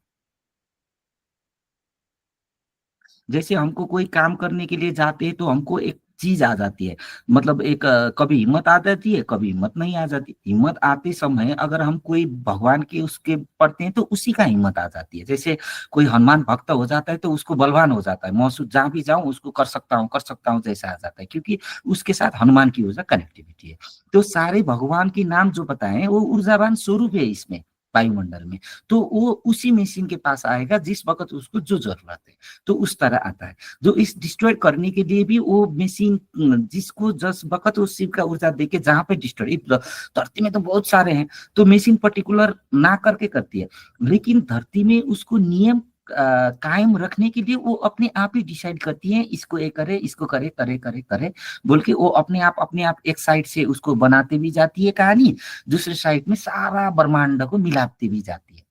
जैसे हमको कोई काम करने के लिए जाते हैं तो हमको एक चीज आ जाती है, मतलब एक कभी हिम्मत आ जाती है, कभी हिम्मत नहीं आ जाती। हिम्मत आते समय अगर हम कोई भगवान के उसके पढ़ते हैं तो उसी का हिम्मत आ जाती है। जैसे कोई हनुमान भक्त हो जाता है तो उसको बलवान हो जाता है, महसूस जहां भी जाऊं उसको कर सकता हूँ जैसा आ जाता है, क्योंकि उसके साथ हनुमान की ऊर्जा कनेक्टिविटी है। तो सारे भगवान के नाम जो बताए वो ऊर्जावान स्वरूप है इसमें वायुमंडल में। तो वो उसी मशीन के पास आएगा जिस वक्त उसको जो जरूरत है, तो उस तरह आता है। जो इस डिस्ट्रॉय करने के लिए भी वो मशीन जिसको जिस वक्त उस शिव का ऊर्जा देके जहां पे डिस्ट्रॉय, धरती में तो बहुत सारे हैं, तो मशीन पर्टिकुलर ना करके करती है, लेकिन धरती में उसको नियम कायम रखने के लिए वो अपने आप ही डिसाइड करती है, इसको ये करे, इसको करे, करे करे करे बोल के वो अपने आप एक साइड से उसको बनाते भी जाती है कहानी, दूसरे साइड में सारा ब्रह्मांड को मिलाते भी जाती है।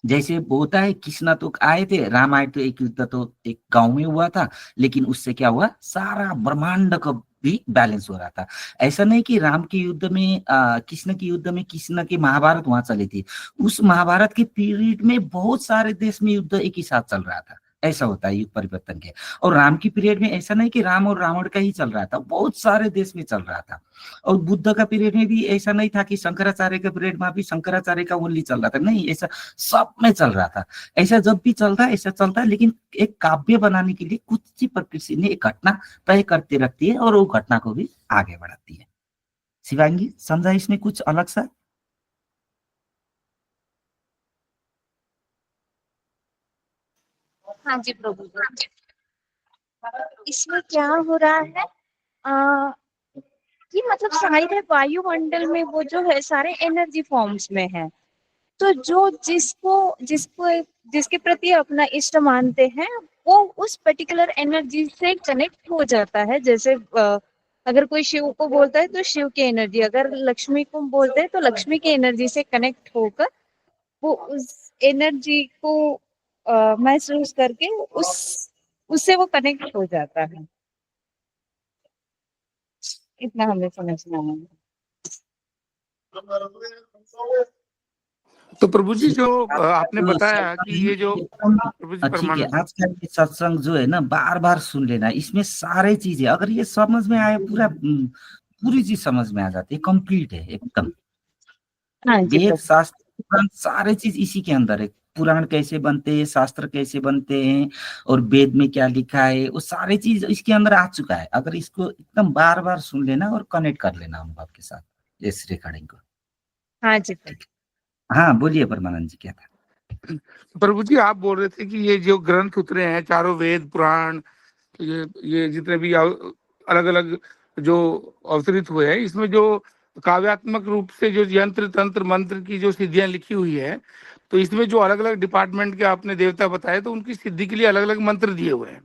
जैसे होता है, कृष्णा तो आए थे, राम आए थे, एक युद्ध तो एक गांव में हुआ था, लेकिन उससे क्या हुआ, सारा ब्रह्मांड का भी बैलेंस हो रहा था। ऐसा नहीं कि राम के युद्ध में कृष्ण के युद्ध में कृष्ण की महाभारत वहां चली थी, उस महाभारत के पीरियड में बहुत सारे देश में युद्ध एक ही साथ चल रहा था। ऐसा होता है युग परिवर्तन के। और राम की पीरियड में ऐसा नहीं कि राम और रावण का ही चल रहा था, बहुत सारे देश में चल रहा था। और बुद्ध का पीरियड में भी ऐसा नहीं था कि शंकराचार्य के पीरियड में भी शंकराचार्य का ओनली चल रहा था, नहीं, ऐसा सब में चल रहा था। ऐसा जब भी चल रहा है ऐसा चलता है, लेकिन एक काव्य बनाने के लिए कुछ ही प्रकृति ने एक घटना तय करते रखती है और वो घटना को भी आगे बढ़ाती है। शिवांगी, समझा इसमें कुछ अलग सा? हाँ जी प्रभु जी। इसमें क्या हो रहा है कि मतलब शायद है वायुमंडल में वो जो है सारे एनर्जी फॉर्म्स में है, तो जो जिसको जिसको जिसके प्रति अपना इष्ट मानते हैं वो उस पर्टिकुलर एनर्जी से कनेक्ट हो जाता है। जैसे अगर कोई शिव को बोलता है तो शिव की एनर्जी, अगर लक्ष्मी को बोलते हैं तो लक्ष्मी की एनर्जी से कनेक्ट होकर वो उस एनर्जी को महसूस करके उससे वो कनेक्ट हो जाता है। इतना हमें समझना है। तो प्रभु जी जो आपने बताया कि ये जो प्रभु जी ठीक है, परमानंद, आज का ये सत्संग जो है ना, बार बार सुन लेना, इसमें सारे चीजें अगर ये समझ में आए, पूरी चीज समझ में आ जाती है, कंप्लीट है एकदम। हाँ जी वेद प्रभु। शास्त्र पुराण सारे चीज इसी के अंदर है। पुराण कैसे बनते हैं, शास्त्र कैसे बनते हैं, और वेद में क्या लिखा है, वो सारी चीज इसके अंदर आ चुका है। अगर इसको एकदम बार बार सुन लेना और कनेक्ट कर लेना अनुभव के साथ इस रिकॉर्डिंग को। हाँ जी प्रभु। हाँ बोलिए परमानंद जी, क्या था? प्रभु जी आप बोल रहे थे कि ये जो ग्रंथ उतरे हैं, चारों वेद पुराण, ये जितने भी अलग अलग जो अवतरित हुए हैं, इसमें जो काव्यात्मक रूप से जो यंत्र तंत्र मंत्र की जो सिद्धियां लिखी हुई है, तो इसमें जो अलग अलग डिपार्टमेंट के आपने देवता बताए, तो उनकी सिद्धि के लिए अलग अलग मंत्र दिए हुए हैं।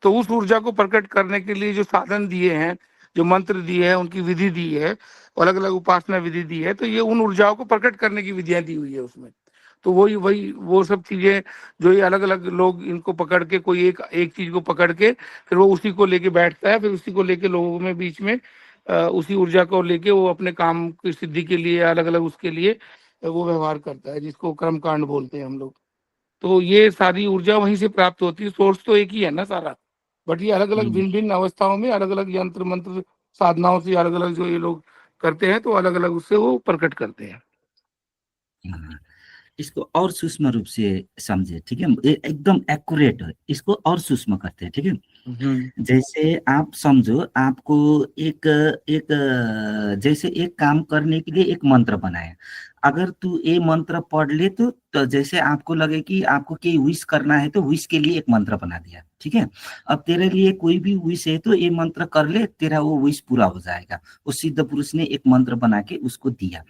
तो उस ऊर्जा को प्रकट करने के लिए जो साधन दिए हैं, जो मंत्र दिए हैं, उनकी विधि दी है, अलग अलग उपासना विधि दी है, तो ये उन ऊर्जाओं को प्रकट करने की विधियां दी हुई है उसमें। तो वही वो सब चीजें जो ये अलग अलग लोग इनको पकड़ के, कोई एक चीज को पकड़ के फिर वो उसी को लेके बैठता है, फिर उसी को लेके लोगों में बीच में उसी ऊर्जा को लेके वो अपने काम की सिद्धि के लिए अलग अलग उसके लिए वो व्यवहार करता है, जिसको कर्म कांड बोलते हैं हम लोग। तो ये सारी ऊर्जा वहीं से प्राप्त होती है, सोर्स तो एक ही है ना सारा, बट ये अलग अलग भिन्न भिन्न अवस्थाओं में अलग अलग यंत्र मंत्र साधनाओं से अलग अलग जो ये लोग करते हैं, तो अलग अलग उससे वो प्रकट करते हैं। इसको और सूक्ष्म रूप से समझे, ठीक है, एकदम एक्यूरेट है, इसको और सूक्ष्म करते हैं, ठीक है। जैसे आप समझो, आपको एक जैसे एक काम करने के लिए एक मंत्र बनाया, अगर तू ये मंत्र पढ़ ले तो जैसे आपको लगे कि आपको कोई विश करना है, तो विश के लिए एक मंत्र बना दिया, ठीक है। अब तेरे लिए कोई भी विश है तो ये मंत्र कर ले, तेरा वो विश पूरा हो जाएगा। उस सिद्ध पुरुष ने एक मंत्र बना के उसको दिया।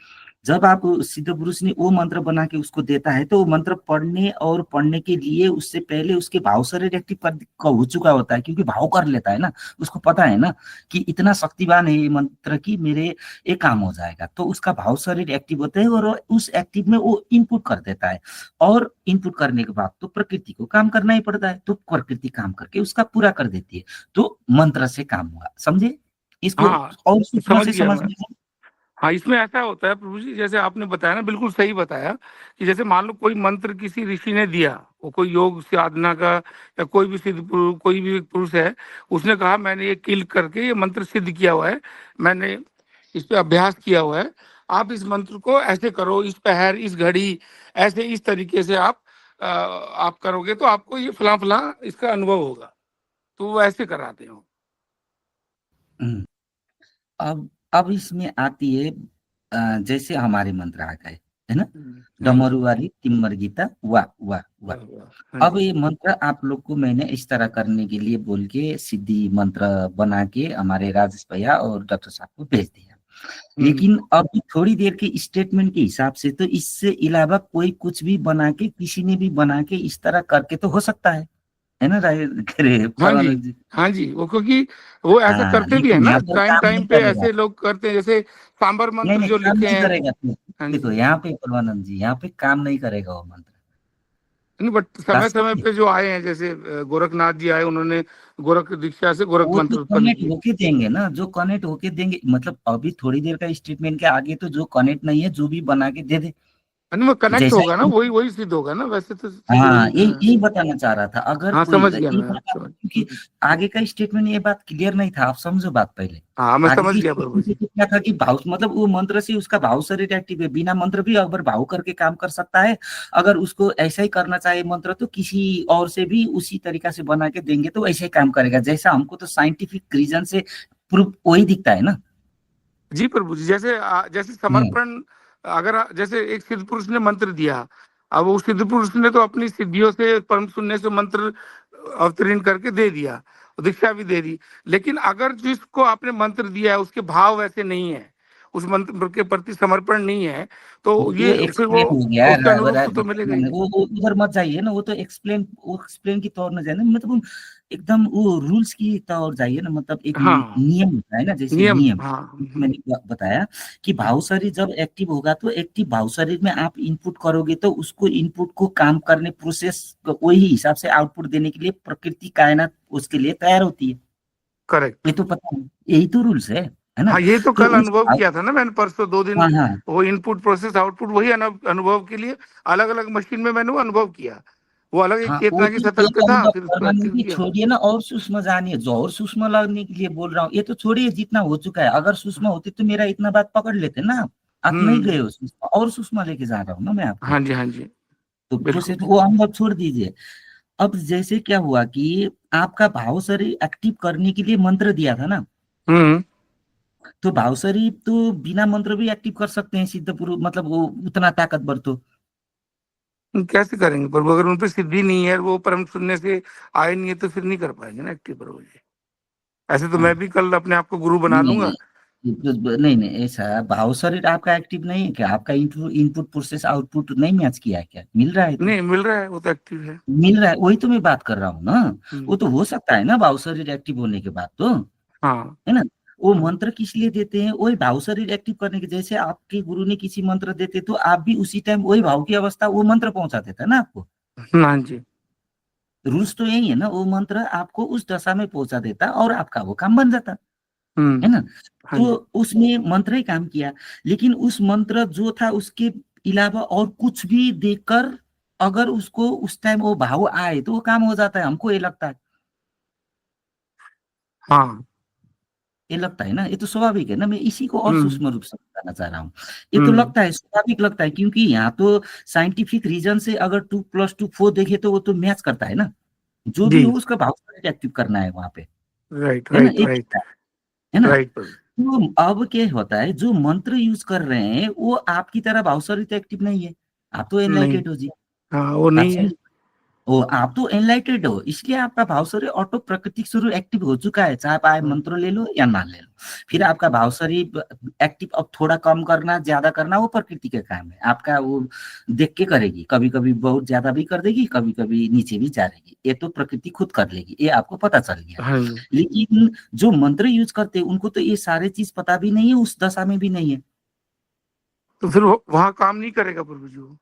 जब आप सिद्ध पुरुष ने वो मंत्र बना के उसको देता है, तो वो मंत्र पढ़ने के लिए उससे पहले उसके भाव से रिएक्टिव हो चुका होता है, क्योंकि भाव कर लेता है ना, उसको पता है ना कि इतना शक्तिवान है ये मंत्र की मेरे ये काम हो जाएगा। तो उसका भाव शरीर एक्टिव होता है और उस एक्टिव में वो इनपुट कर देता है, और इनपुट करने के बाद तो प्रकृति को काम करना ही पड़ता है, तो प्रकृति काम करके उसका पूरा कर देती है। तो मंत्र से काम हुआ, समझे इसको? और समझ से गया समझ मैं। हाँ, इसमें ऐसा होता है प्रभु जी, जैसे आपने बताया ना, बिल्कुल सही बताया, कि जैसे मान लो कोई मंत्र किसी ऋषि ने दिया, वो कोई योग साधना का या कोई भी कोई भी पुरुष है, उसने कहा मैंने ये किल करके ये मंत्र सिद्ध किया हुआ है, मैंने इस पे अभ्यास किया हुआ है, आप इस मंत्र को ऐसे करो, इस पहर, इस घड़ी, ऐसे इस तरीके से आप करोगे तो आपको ये फला फला इसका अनुभव होगा। तो वो ऐसे कराते हो। अब इसमें आती है जैसे हमारे मंत्र आ गए, है ना, डमरू वाली तिम्मर गीता वाह वाह वाह। अब ये मंत्र आप लोग को मैंने इस तरह करने के लिए बोल के सिद्धि मंत्र बना के हमारे राजेश भैया और डॉक्टर साहब को भेज दिया। लेकिन अब थोड़ी देर के स्टेटमेंट के हिसाब से तो इससे अलावा कोई कुछ भी बना के, किसी ने भी बना के इस तरह करके तो हो सकता है ना हाँ जी, वो क्योंकि वो ऐसा करते भी है ना, टाइम पे ऐसे लोग करते हैं, जैसे सांबर मंत्र जो लिखे हैं। देखो यहाँ पे परमानंद जी, यहाँ पे काम नहीं करेगा वो मंत्र, नहीं, बट समय वास्तव समय में पे जो आए हैं, जैसे गोरखनाथ जी आए, उन्होंने गोरख दीक्षा से गोरख वो मंत्र तो उत्पन्न कनेक्ट किए। होके देंगे ना, जो कनेक्ट होके देंगे, मतलब अभी थोड़ी देर का स्टेटमेंट के आगे तो जो कनेक्ट नहीं है जो भी बना के दे दे। नहीं, वो कनेक्ट जैसा होगा ना, ही, वही वही सिद्ध होगा ना, वैसे तो सिद्ध हाँ, नहीं। यही हाँ, यही बताना चाह रहा था। अगर हाँ, कोई समझ गया यही मैं, बता, समझ। क्योंकि आगे का स्टेटमेंट ये बात क्लियर नहीं था, आप समझो बात पहले। हाँ, मैं आगे समझ की गया प्रभु स्टेटमेंट जी। तो क्या था कि भाव, मतलब वो मंत्र से उसका भाव शरीर एक्टिव है, बिना मंत्र भी अगर भाव करके काम कर सकता है। अगर उसको ऐसा ही करना चाहे मंत्र, तो किसी और से भी उसी तरीका से बना के देंगे तो ऐसे ही काम करेगा। जैसा हमको तो साइंटिफिक रीजन से प्रूफ वही दिखता है ना। जी प्रभु जी, जैसे जैसे समर्पण, अगर जैसे एक सिद्ध पुरुष ने मंत्र दिया, अब उस सिद्ध पुरुष ने तो अपनी सिद्धियों से, परम शून्य से मंत्र अवतीर्ण करके दे दिया, दीक्षा भी दे दी। लेकिन अगर जिसको आपने मंत्र दिया है उसके भाव वैसे नहीं है, उस मंत्र के प्रति समर्पण नहीं है, तो ये ये फिर वो एक्सप्लेन हो गया उसका अनुभव तो मिलेगा ही नहीं। वो उधर मत जाइए ना, वो तो एक्सप्लेन की तौर न जाए ना, मतलब एकदम वो रूल्स की तौर जाइए ना। मतलब एक हाँ, नियम होता है ना, जैसे नियम, नियम हाँ। मैंने बताया कि भाव शरीर जब एक्टिव होगा तो एक्टिव भाव शरीर में आप इनपुट करोगे तो उसको इनपुट को काम करने, प्रोसेस वही हिसाब से आउटपुट देने के लिए प्रकृति कायनात उसके लिए तैयार होती है। करेक्ट। ये तो पता है, यही तो रूल्स है ना। हाँ, ये तो तो कल उस अनुभव किया था ना मैंने, परसों 2 दिन। हाँ हाँ वो इनपुट प्रोसेस आउटपुट, वही अनुभव के लिए अलग अलग मशीन में मैंने वो अनुभव किया। वो अलग एक हाँ, वो चेतना की तो सतह एक पे था, अनुभव फिर उसको करना नहीं एक्टिव कि किया। छोड़िए ना, और सूक्ष्म जानिए, जो और सूक्ष्म लगने के लिए बोल रहा हूँ। ये तो छोड़िए, जितना हो चुका है। अगर सूक्ष्म होते तो मेरा इतना बात पकड़ लेते ना आप नहीं गए हम्म। हो सूक्ष्म, और सूक्ष्म लेके जा रहा हूँ ना मैं आपको। हाँ जी, हाँ जी, तो बिल्कुल। प्रोसेस वो अनुभव छोड़ दीजिए। अब जैसे क्या हुआ कि आपका भाव शरीर एक्टिव करने के लिए मंत्र दिया था ना, हम्म। तो भाव शरीर तो बिना मंत्र भी एक्टिव कर सकते हैं सिद्ध पुरुष, मतलब वो उतना ताकतवर तो। कैसे करेंगे प्रभु, अगर उन पे सिद्धि नहीं है, वो परम शून्य से आए नहीं है, तो फिर नहीं कर पाएंगे ना एक्टिव प्रभु जी। ऐसे तो मैं हाँ, भी कल अपने आप को गुरु बना नहीं लूंगा। नहीं नहीं, ऐसा भाव शरीर आपका एक्टिव नहीं है क्या? आपका इनपुट प्रोसेस आउटपुट नहीं मैच किया है क्या? मिल रहा है तो नहीं, मिल रहा है, वो तो एक्टिव है। मिल रहा है, वही तो मैं बात कर रहा हूँ ना। वो हम्म। तो हो सकता है ना भाव शरीर एक्टिव होने के बाद तो, हाँ। है ना। वो हाँ, मंत्र किस लिए देते हैं? वही भाव शरीर एक्टिव करने के। जैसे आपके गुरु ने किसी मंत्र देते तो आप भी उसी टाइम वही भाव की अवस्था वो मंत्र पहुंचा देता है ना आपको। हाँ जी। रूल्स तो यही है ना, वो मंत्र आपको उस दशा में पहुंचा देता और आपका वो काम बन जाता है ना। हाँ तो जी। उसमें मंत्र ही काम किया, लेकिन उस मंत्र जो था उसके अलावा और कुछ भी देकर अगर उसको उस टाइम वो भाव आए तो वो काम हो जाता है, हमको ये लगता है। हाँ। ये लगता है ना, ये तो स्वाभाविक है ना। मैं इसी को और हम्म। सूक्ष्म रूप से बताना चाह रहा हूँ। ये तो हम्म। लगता है, स्वाभाविक लगता है, क्योंकि यहाँ तो साइंटिफिक रीजन से अगर 2+2 4 देखे तो वो तो मैच करता है ना। जो भी जी। हो उसका भाव एक्टिव करना है वहां पे, राइट, है ना, राइट, एक राइट। है ना। राइट प्रभु। तो अब क्या होता है, जो मंत्र यूज कर रहे हैं वो आपकी तरह भावसारी तो एक्टिव नहीं है। आप तो नहीं। एनलाइटेड हो जी, हाँ, वो बात नहीं है। समझ। ओ, आप तो एनलाइटेड हो, इसलिए आपका भाव शरीर ऑटो प्राकृतिक स्वरूप एक्टिव हो चुका है, चाहे आप मंत्र ले लो या ना ले लो। फिर आपका भाव शरीर एक्टिव अब थोड़ा कम करना ज्यादा करना वो प्रकृति का काम है। आपका वो देख के करेगी, कभी कभी बहुत ज्यादा भी कर देगी, कभी कभी नीचे भी जा रहेगी, ये तो प्रकृति खुद कर लेगी, ये आपको पता चल गया। हाँ जी। लेकिन जो मंत्र यूज करते हैं उनको तो ये सारे चीज पता भी नहीं है, उस दशा में भी नहीं है। तो फिर वहां काम नहीं करेगा प्रभु जी वो।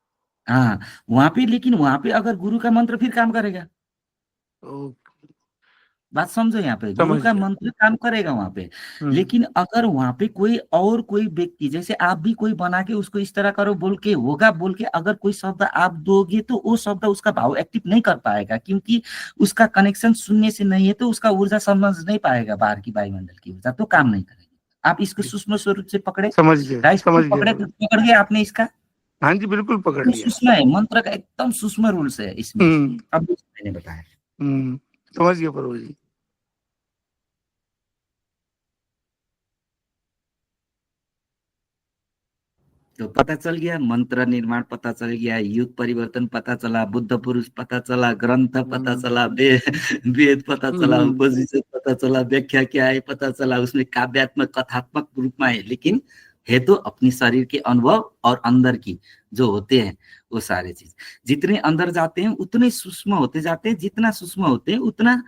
हाँ, वहां पे, लेकिन वहां पे अगर गुरु का मंत्र फिर काम करेगा। तो बात समझो, यहाँ पे गुरु समझ का गया। मंत्र काम करेगा वहां पे। हम्म। लेकिन अगर वहां पे कोई व्यक्ति, जैसे आप भी कोई बना के उसको इस तरह करो बोल के होगा, बोल के अगर कोई शब्द आप दोगे तो वो शब्द उसका भाव एक्टिव नहीं कर पाएगा, क्योंकि उसका कनेक्शन शून्य से नहीं है, तो उसका ऊर्जा समझ नहीं पाएगा, बाहर की वायुमंडल की ऊर्जा तो काम नहीं करेगी। आप इसको सूक्ष्म स्वरूप से पकड़े, समझ गया, राइट, समझ गया पकड़े, प्रभु। पकड़ गया आपने इसका। हाँ जी, बिल्कुल पकड़ वो लिया। सूक्ष्म है, मंत्र का एकदम सूक्ष्म रूल्स है इसमें। हम्म। अब मैंने बताया। हम्म। समझ गया प्रभु जी। तो पता चल गया, मंत्र निर्माण पता चल गया, युग परिवर्तन पता चला, बुद्ध पुरुष पता चला, ग्रंथ पता चला, वेद पता चला, उपनिषद पता चला, व्याख्या क्या है पता चला, उसमें काव्यात्मक कथात्मक रूप में है, लेकिन है तो अपनी शरीर के अनुभव और अंदर की जो होते हैं वो सारे चीज। जितने अंदर जाते हैं उतने सूक्ष्म होते जाते हैं, जितना सूक्ष्म होते हैं उतना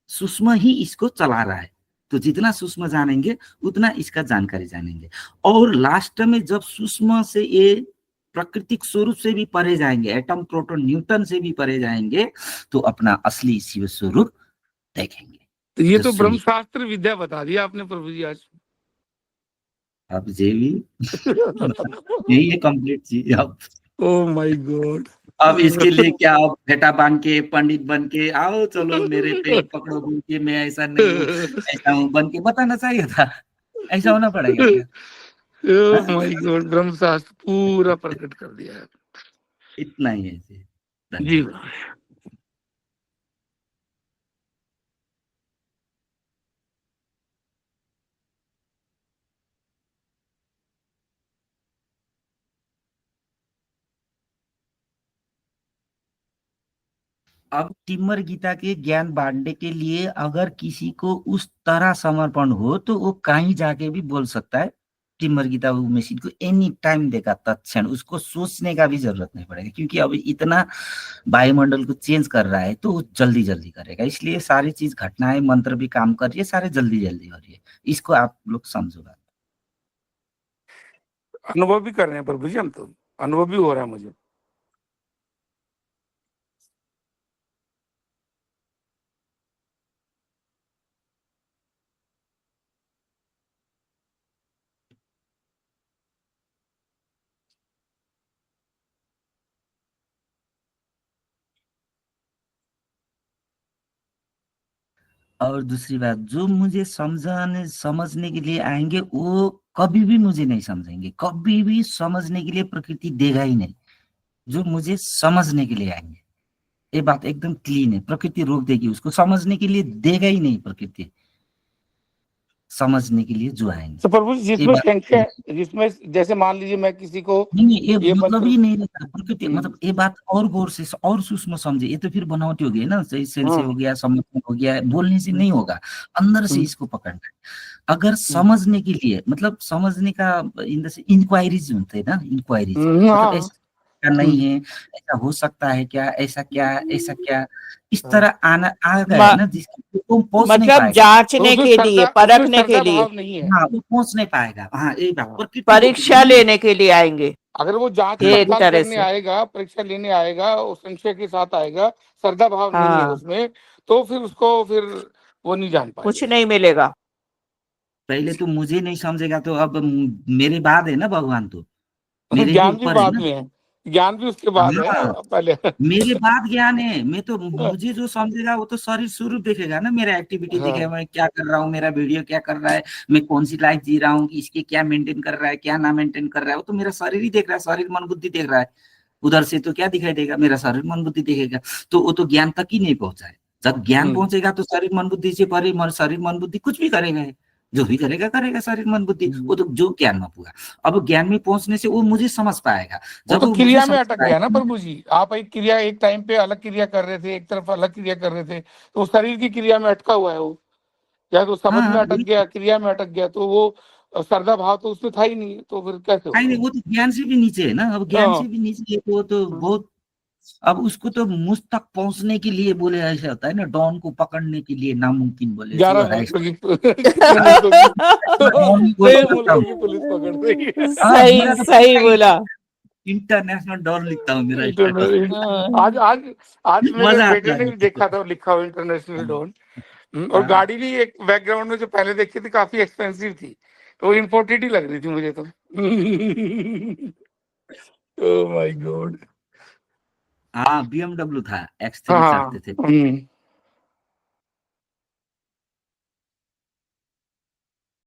सूक्ष्म ही इसको चला रहा है। तो जितना सूक्ष्म जानेंगे उतना इसका जानकारी जानेंगे। और लास्ट में जब सूक्ष्म से ये प्राकृतिक स्वरूप से भी परे जाएंगे, एटम प्रोटॉन न्यूटन से भी परे जाएंगे, तो अपना असली शिव स्वरूप देखेंगे। तो ये तो जो ब्रह्म शास्त्र विद्या बता दिया आपने प्रभु जी आज। अब जे भी यही है कंप्लीट चीज। अब ओ माय गॉड। अब इसके लिए क्या, अब फेटा बांध के पंडित बन के आओ चलो मेरे पैर पकड़ो बोल के, मैं ऐसा नहीं हूँ ऐसा हूँ बन के बताना चाहिए था, ऐसा होना पड़ेगा क्या? ओ माय गॉड, ब्रह्म शास्त्र पूरा प्रकट कर दिया है। इतना ही है जी। जी। अब टिम्बर गीता के ज्ञान बांटने के लिए अगर किसी को उस तरह समर्पण हो तो वो कहीं जाके भी बोल सकता है टिम्बर गीता वो मशीन को एनी टाइम देगा तत्क्षण, उसको सोचने का भी जरूरत नहीं पड़ेगा, क्योंकि अब इतना वायुमंडल को चेंज कर रहा है तो वो जल्दी जल्दी करेगा। इसलिए सारी चीज घटनाएं मंत्र भी काम कर रही है, सारे जल्दी जल्दी हो रही है, इसको आप लोग समझोगा। अनुभव भी कर रहे हैं प्रभु जी, हम तो अनुभव भी हो रहा है मुझे। और दूसरी बात, जो मुझे समझने के लिए आएंगे वो कभी भी मुझे नहीं समझेंगे, कभी भी समझने के लिए प्रकृति देगा ही नहीं। जो मुझे समझने के लिए आएंगे, ये बात एकदम क्लीन है, प्रकृति रोक देगी, उसको समझने के लिए देगा ही नहीं प्रकृति, समझने के लिए जो आएंगे। तो प्रभु जी जिसमें संख्या, जिसमें जैसे मान लीजिए मैं किसी को नहीं, ये मतलब मंत्र ही नहीं रहता प्रकृति, मतलब ये बात और गौर से और सूक्ष्म समझे, ये तो फिर बनावटी हो गई ना, सही सेंस से हो गया, समझने हो गया, बोलने से नहीं होगा, अंदर से इसको पकड़ना है। अगर समझने के लिए, मतलब समझने का इंक्वायरीज होते हैं ना, इंक्वायरीज, मतलब ऐसा नहीं है, ऐसा हो सकता है क्या, ऐसा क्या, ऐसा क्या, इस तरह आना आ गया है ना, जिसको तुम पहुंच नहीं मतलब पाएगा, जांचने के लिए, परखने के लिए, नहीं है। हाँ वो पहुंच नहीं पाएगा। हाँ ये बात प्रकृति परीक्षा लेने के लिए आएंगे। अगर वो जांच ये पड़ताल तरह करने से। आएगा, परीक्षा लेने आएगा, और संशय के साथ आएगा, श्रद्धा भाव नहीं है हाँ। उसमें, तो फिर उसको फिर वो नहीं जान कुछ पाएगा। नहीं मिलेगा। पहले तो मुझे नहीं समझेगा तो अब मेरे बाद है ना भगवान, तो मेरे ही ज्ञान भी ऊपर है बाद ना। में है, ज्ञान भी उसके बाद है हाँ, पहले। मेरे बाद ज्ञान है, मैं तो मुझे जो समझेगा वो तो शरीर स्वरूप देखेगा ना, मेरा एक्टिविटी हाँ। देखेगा, मैं क्या कर रहा हूँ, मेरा वीडियो क्या कर रहा है, मैं कौन सी लाइफ जी रहा हूँ, इसके क्या मेंटेन कर रहा है, क्या ना मेंटेन कर रहा है, वो तो मेरा शरीर ही देख रहा है, शरीर मन बुद्धि देख रहा है। उधर से तो क्या दिखाई देगा, मेरा शरीर मन बुद्धि देखेगा, तो वो तो ज्ञान तक ही नहीं पहुंचा है। जब ज्ञान पहुंचेगा तो शरीर मन बुद्धि से परे, शरीर मन बुद्धि कुछ भी करेगा, जो भी करेगा करेगा शरीर मन बुद्धि, वो तो जो ज्ञान में पूरा। अब ज्ञान में पहुंचने से वो मुझे समझ पाएगा। वो तो मुझे क्रिया में समझ अटक गया ना प्रभु जी, आप एक क्रिया, एक टाइम पे अलग क्रिया कर रहे थे, एक तरफ अलग क्रिया कर रहे थे, तो वो शरीर की क्रिया में अटका हुआ है वो, या तो समझ में अटक गया, क्रिया में अटक गया, तो वो श्रद्धा भाव तो उसमें था ही नहीं, तो फिर कैसे नहीं, होगा? वो तो ज्ञान से भी नीचे है ना, अब ज्ञान से भी नीचे है, वो तो बहुत, अब उसको तो मुझ तक पहुंचने के लिए बोले, ऐसा होता है ना, डॉन को पकड़ने के लिए नामुमकिन बोले, 11 जो मुल्कों की पुलिस पकड़ रही है। सही सही बोला। इंटरनेशनल डॉन लिखता हूँ मेरा आज आज आज मेरे मजा बेटे आता ने है। भी देखा था, लिखा हुआ इंटरनेशनल डॉन। और गाड़ी भी एक बैकग्राउंड में जो पहले देखी थी काफी एक्सपेंसिव थी, तो इम्पोर्टेड ही लग रही थी मुझे तो। Oh my God. हाँ BMW था, X3 हाँ। चढ़ते थे।